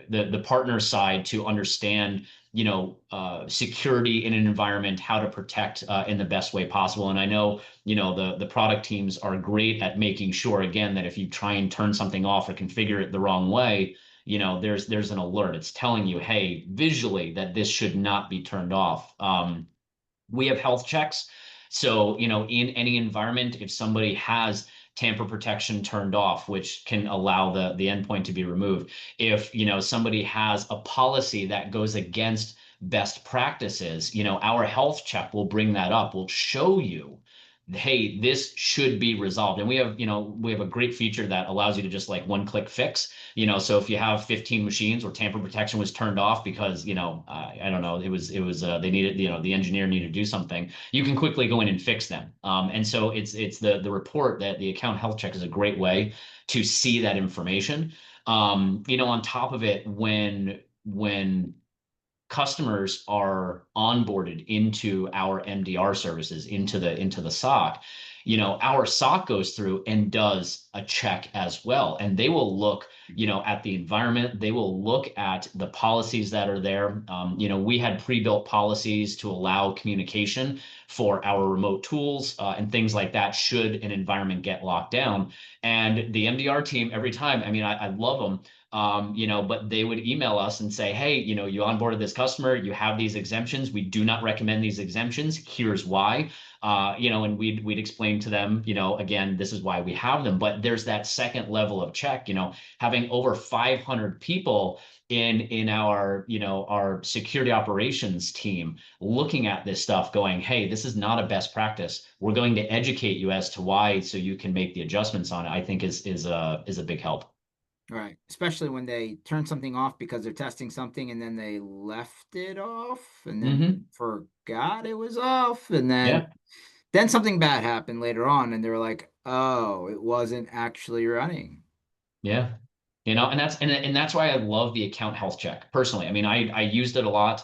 the partner side to understand security in an environment, how to protect in the best way possible. And I know the product teams are great at making sure again that if you try and turn something off or configure it the wrong way, there's an alert. It's telling you, hey, visually that this should not be turned off. We have health checks. So, in any environment, if somebody has tamper protection turned off, which can allow the endpoint to be removed, if, somebody has a policy that goes against best practices, our health check will bring that up, will show you, hey, this should be resolved. And we have a great feature that allows you to just like one click fix. So if you have 15 machines where tamper protection was turned off because, I don't know, it was they needed, the engineer needed to do something, you can quickly go in and fix them. And so it's the report that the account health check is a great way to see that information. On top of it, when customers are onboarded into our MDR services, into the SOC, our SOC goes through and does a check as well. And they will look, at the environment. They will look at the policies that are there. We had pre-built policies to allow communication for our remote tools and things like that should an environment get locked down. And the MDR team, every time, I mean, I love them, but they would email us and say, hey, you onboarded this customer, you have these exemptions. We do not recommend these exemptions. Here's why. And we'd explain to them, again, this is why we have them. But there's that second level of check, having over 500 people in our security operations team looking at this stuff going, hey, this is not a best practice. We're going to educate you as to why so you can make the adjustments on it. I think is a big help. Right. Especially when they turn something off because they're testing something and then they left it off and then Hmm. forgot it was off and then Yeah. then something bad happened later on and they were like, "Oh, it wasn't actually running." Yeah. And that's why I love the account health check personally. I mean, I used it a lot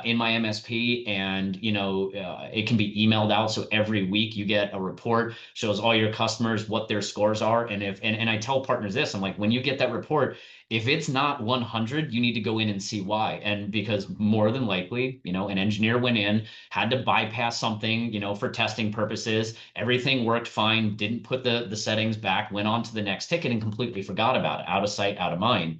in my MSP, and it can be emailed out. So every week you get a report, shows all your customers what their scores are. And I tell partners this, I'm like, when you get that report, if it's not 100, you need to go in and see why. And because more than likely, an engineer went in, had to bypass something, for testing purposes. Everything worked fine, didn't put the settings back, went on to the next ticket and completely forgot about it, out of sight, out of mind.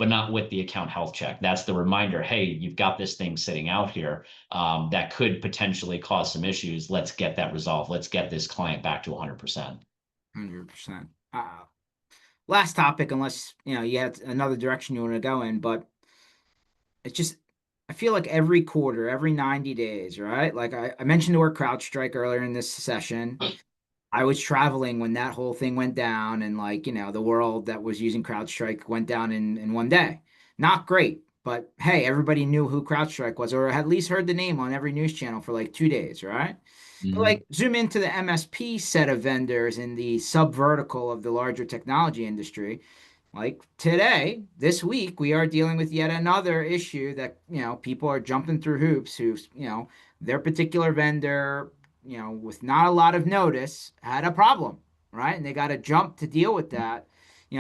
but not with the account health check. That's the reminder. Hey, you've got this thing sitting out here that could potentially cause some issues. Let's get that resolved. Let's get this client back to 100%. 100%. Last topic, unless you had another direction you want to go in, but it's just I feel like every quarter, every 90 days, right? Like I mentioned the word CrowdStrike earlier in this session. I was traveling when that whole thing went down, and like, the world that was using CrowdStrike went down in one day. Not great, but hey, everybody knew who CrowdStrike was, or at least heard the name on every news channel for like 2 days, right? But Mhm. like zoom into the MSP set of vendors in the sub vertical of the larger technology industry. Like today, this week, we are dealing with yet another issue that, people are jumping through hoops who, their particular vendor, with not a lot of notice had a problem, right? And they got to jump to deal with that.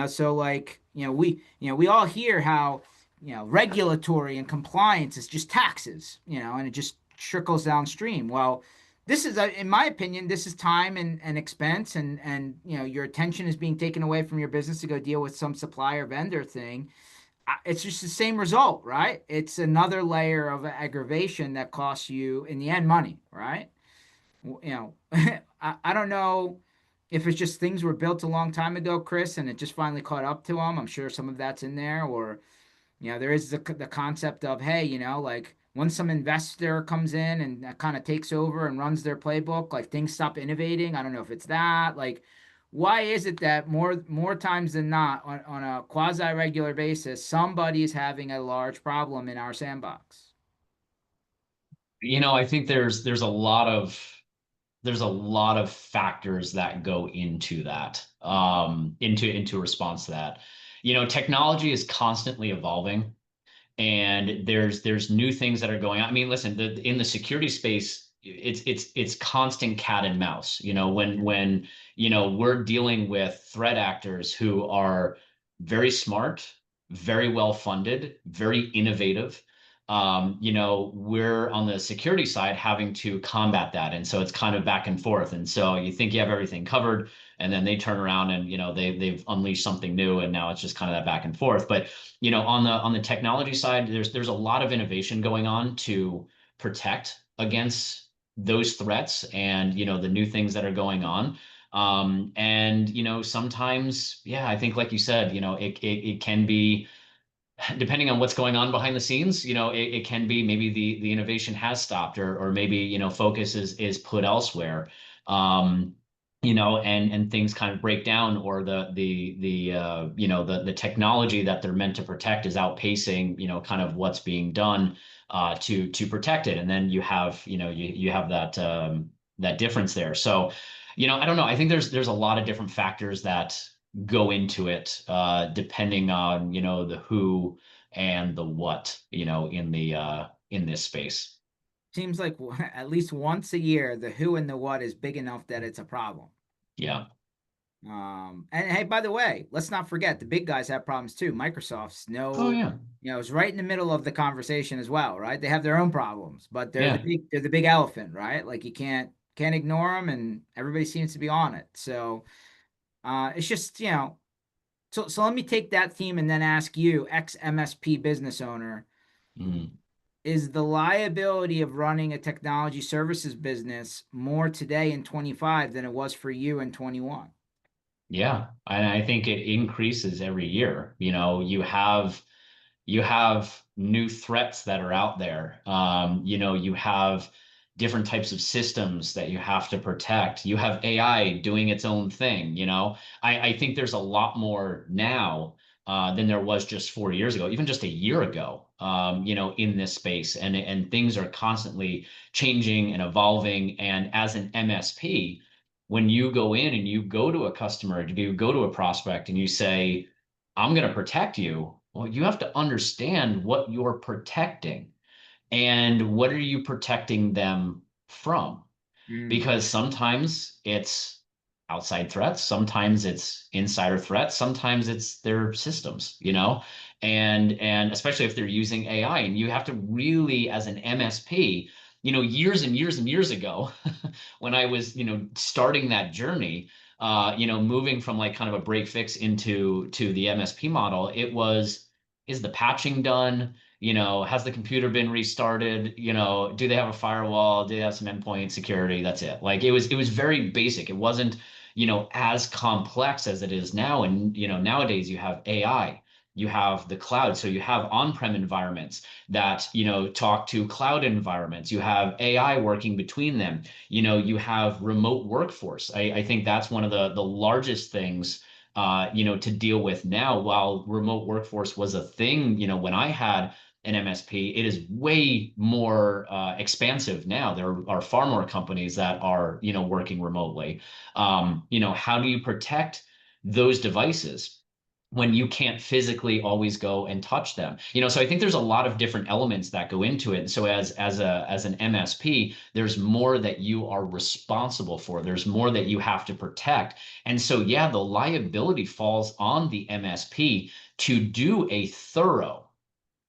So like, we all hear how, regulatory and compliance is just taxes, and it just trickles downstream. Well, this is, in my opinion, this is time and expense, and your attention is being taken away from your business to go deal with some supplier vendor thing. It's just the same result, right? It's another layer of aggravation that costs you in the end money, right? I don't know if it's just things were built a long time ago, Chris, and it just finally caught up to them. I'm sure some of that's in there, or there is the concept of, hey, like once some investor comes in and kind of takes over and runs their playbook, like things stop innovating. I don't know if it's that. Like, why is it that more times than not, on a quasi regular basis, somebody is having a large problem in our sandbox? I think there's a lot of factors that go into that, into response to that. Technology is constantly evolving, and there's new things that are going on. I mean, listen, in the security space, it's constant cat and mouse. When we're dealing with threat actors who are very smart, very well funded, very innovative. We're on the security side having to combat that, and so it's kind of back and forth. And so you think you have everything covered, and then they turn around and they've unleashed something new, and now it's just kind of that back and forth. But on the technology side, there's a lot of innovation going on to protect against those threats and the new things that are going on. And sometimes, yeah, I think like you said, it can be, depending on what's going on behind the scenes, it can be maybe the innovation has stopped, or maybe focus is put elsewhere. Um, and things kind of break down, or the technology that they're meant to protect is outpacing kind of what's being done to protect it, and then you have that difference there. So I don't know. I think there's a lot of different factors that go into it, depending on the who and the what in this space. Seems like at least once a year, the who and the what is big enough that it's a problem. Yeah. And hey, by the way, let's not forget the big guys have problems too. Microsoft's Oh no, yeah. is right in the middle of the conversation as well, right? They have their own problems, but Yeah. they're the big elephant, right? Like you can't ignore them, and everybody seems to be on it. So it's just so let me take that theme and then ask you, ex MSP business owner, Mm. is the liability of running a technology services business more today in 25 than it was for you in 21? Yeah. And I think it increases every year. You have new threats that are out there. You have different types of systems that you have to protect. You have AI doing its own thing. I think there's a lot more now than there was just 4 years ago, even just a year ago. In this space, and things are constantly changing and evolving. And as an MSP, when you go in and you go to a customer, you go to a prospect, and you say, I'm going to protect you. Well, you have to understand what you're protecting, and what are you protecting them from? Mm, Because sometimes it's outside threats, sometimes it's insider threats, sometimes it's their systems, and especially if they're using AI, and you have to really, as an MSP, years and years and years ago, when I was, starting that journey, moving from like kind of a break fix into the MSP model, is the patching done? Has the computer been restarted? Do they have a firewall? Do they have some endpoint security? That's it. Like it was very basic. It wasn't, as complex as it is now. And, nowadays you have AI, you have the cloud. So you have on-prem environments that, talk to cloud environments. You have AI working between them. You have remote workforce. I think that's one of the largest things to deal with now. While remote workforce was a thing, when I had an MSP, it is way more expansive now. There are far more companies that are, working remotely. How do you protect those devices when you can't physically always go and touch them? So I think there's a lot of different elements that go into it. And so as an MSP, there's more that you are responsible for. There's more that you have to protect. And so yeah, the liability falls on the MSP to do a thorough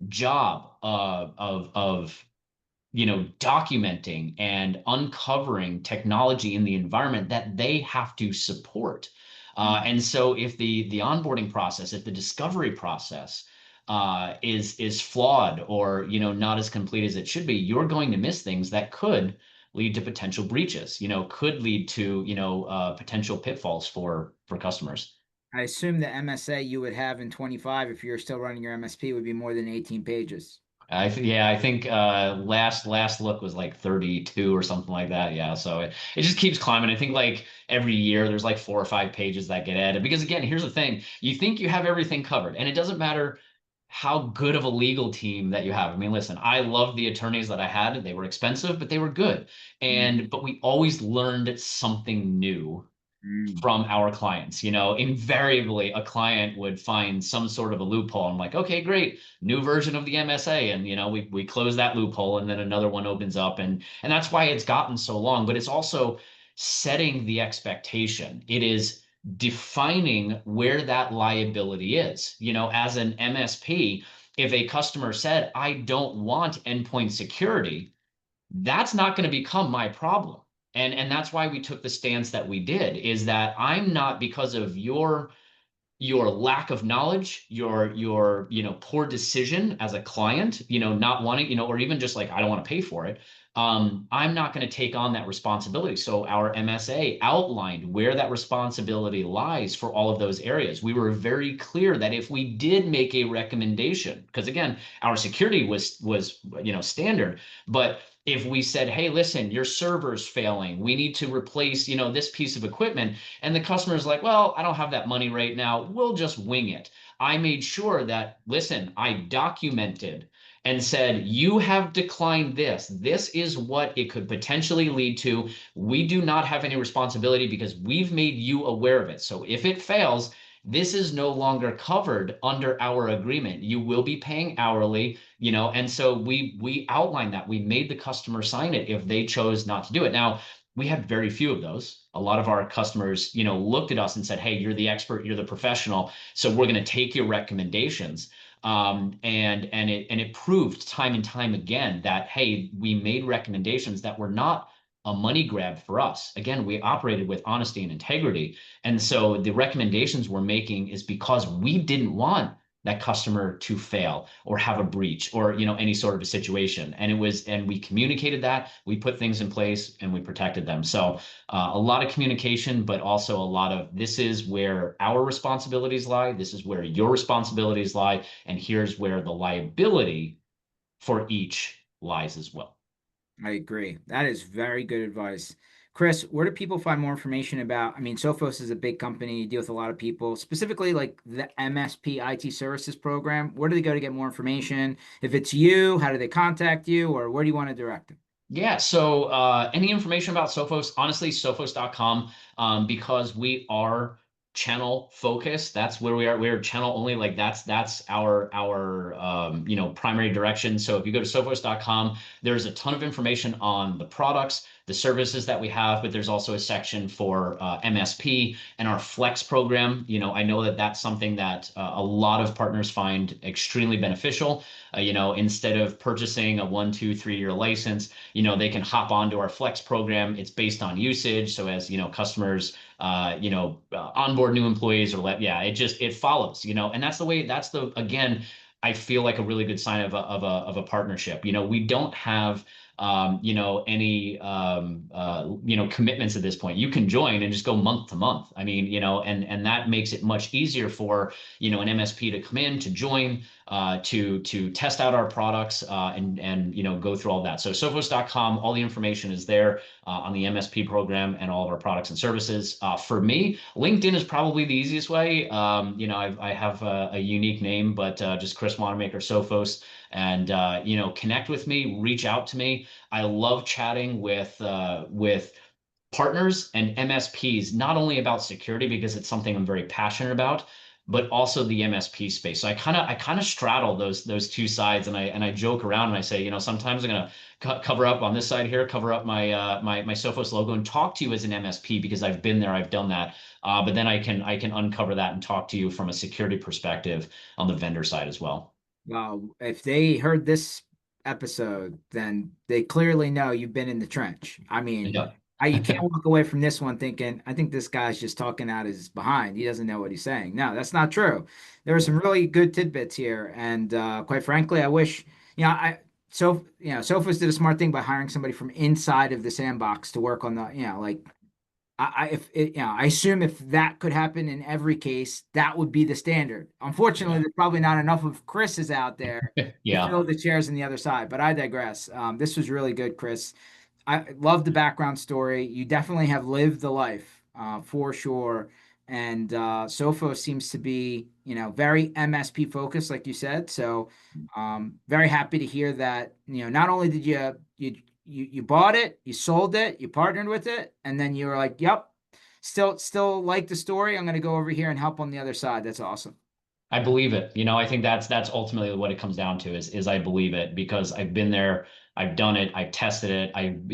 job of documenting and uncovering technology in the environment that they have to support. And so if the onboarding process, if the discovery process is flawed or not as complete as it should be, you're going to miss things that could lead to potential breaches, could lead to potential pitfalls for customers. I assume the MSA you would have in 25, if you're still running your MSP, would be more than 18 pages. Yeah, I think last look was like 32 or something like that. Yeah, so it just keeps climbing. I think like every year there's like 4 or 5 pages that get added. Because again, here's the thing: you think you have everything covered, and it doesn't matter how good of a legal team that you have. I mean, listen, I loved the attorneys that I had. They were expensive, but they were good. Mm, But we always learned something new mm. from our clients. Invariably a client would find some sort of a loophole. I'm like, okay, great, new version of the MSA, and we close that loophole, and then another one opens up, and that's why it's gotten so long. But it's also setting the expectation. It is defining where that liability is. As an MSP, if a customer said, I don't want endpoint security, that's not going to become my problem. And that's why we took the stance that we did, is that I'm not, because of your lack of knowledge, your poor decision as a client, not wanting, or even just like I don't want to pay for it. I'm not going to take on that responsibility. So our MSA outlined where that responsibility lies for all of those areas. We were very clear that if we did make a recommendation, because again, our security was standard, but if we said, hey, listen, your server's failing, we need to replace this piece of equipment, and the customer's like, well, I don't have that money right now, we'll just wing it. I made sure that, listen, I documented and said, you have declined this. This is what it could potentially lead to. We do not have any responsibility because we've made you aware of it. So if it fails, this is no longer covered under our agreement. You will be paying hourly, and so we outlined that. We made the customer sign it if they chose not to do it. Now, we had very few of those. A lot of our customers, looked at us and said, hey, you're the expert, you're the professional, so we're going to take your recommendations. And it proved time and time again that, hey, we made recommendations that were not a money grab for us. Again, we operated with honesty and integrity. And so the recommendations we're making is because we didn't want that customer to fail or have a breach or any sort of a situation. And we communicated that, we put things in place, and we protected them. So a lot of communication, but also a lot of, this is where our responsibilities lie, this is where your responsibilities lie, and here's where the liability for each lies as well. I agree. That is very good advice. Chris, where do people find more information about? I mean, Sophos is a big company, you deal with a lot of people, specifically like the MSP IT services program. Where do they go to get more information? If it's you, how do they contact you, or where do you want to direct them? Yeah, so any information about Sophos, honestly, sophos.com, because we are channel focused. That's where we are. We're channel only. Like that's our primary direction. So if you go to sophos.com, there's a ton of information on the products, the services that we have, but there's also a section for MSP and our Flex program. I know that that's something that a lot of partners find extremely beneficial. Instead of purchasing a 1, 2, 3 year license, they can hop onto our Flex program. It's based on usage. So as customers, onboard new employees or it follows, and that's the way, again, I feel like a really good sign of a partnership. We don't have any commitments at this point. You can join and just go month to month. I mean, and that makes it much easier for an MSP to come in, to join, to test out our products, and go through all that. So Sophos.com, all the information is there on the MSP program and all of our products and services. For me, LinkedIn is probably the easiest way. I have a unique name, but just Chris Wanamaker, Sophos, and connect with me, reach out to me. I love chatting with partners and MSPs, not only about security because it's something I'm very passionate about, but also the MSP space. So I kind of straddle those two sides, and I joke around and I say, sometimes I'm gonna cover up on this side here, cover up my Sophos logo, and talk to you as an MSP because I've been there, I've done that. But then I can uncover that and talk to you from a security perspective on the vendor side as well. Well, if they heard this episode, then they clearly know you've been in the trench. I mean, Yeah. you can't walk away from this one thinking, I think this guy's just talking out his behind. He doesn't know what he's saying. No, that's not true. There are some really good tidbits here, and quite frankly, I wish, Sophos did a smart thing by hiring somebody from inside of the sandbox to work on the, like if it, I assume if that could happen in every case, that would be the standard. Unfortunately, Yeah. there's probably not enough of Chris's out there to Yeah. fill the chairs on the other side. But I digress. This was really good, Chris. I love the background story. You definitely have lived the life, for sure. And Sophos seems to be, very MSP focused, like you said. So, very happy to hear that. Not only did you bought it, you sold it, you partnered with it, and then you were like, "Yep, still like the story. I'm going to go over here and help on the other side." That's awesome. I believe it. I think that's ultimately what it comes down to is I believe it because I've been there, I've done it, I've tested it. I've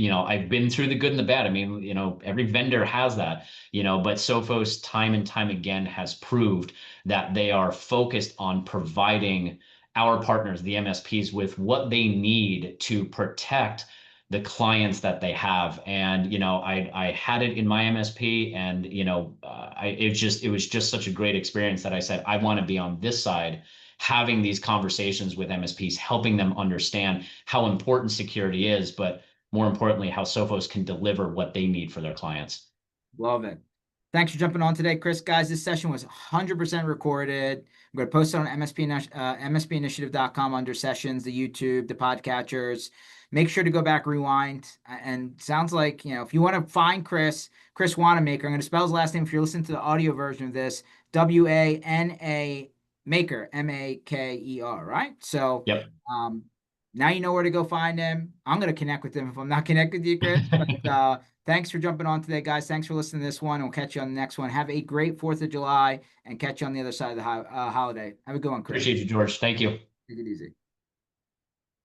been through the good and the bad. I mean, every vendor has that, but Sophos time and time again has proved that they are focused on providing our partners, the MSPs, with what they need to protect the clients that they have. And I had it in my MSP, and it was just such a great experience that I said I want to be on this side, having these conversations with MSPs, helping them understand how important security is, but more importantly, how Sophos can deliver what they need for their clients. Love it. Thanks for jumping on today, Chris. Guys, this session was 100% recorded. I'm going to post it on MSPinitiative.com under sessions, the YouTube, the podcatchers. Make sure to go back, rewind. And sounds like, if you want to find Chris Wanamaker, I'm going to spell his last name if you're listening to the audio version of this, Wana Maker, Maker, right? So Yep. um, now you know where to go find him. I'm going to connect with him if I'm not connected with you, Chris. But thanks for jumping on today, guys. Thanks for listening to this one. We'll catch you on the next one. Have a great 4th of July and catch you on the other side of the holiday. Have a good one, Chris. Appreciate you, George. Thank you. Take it easy.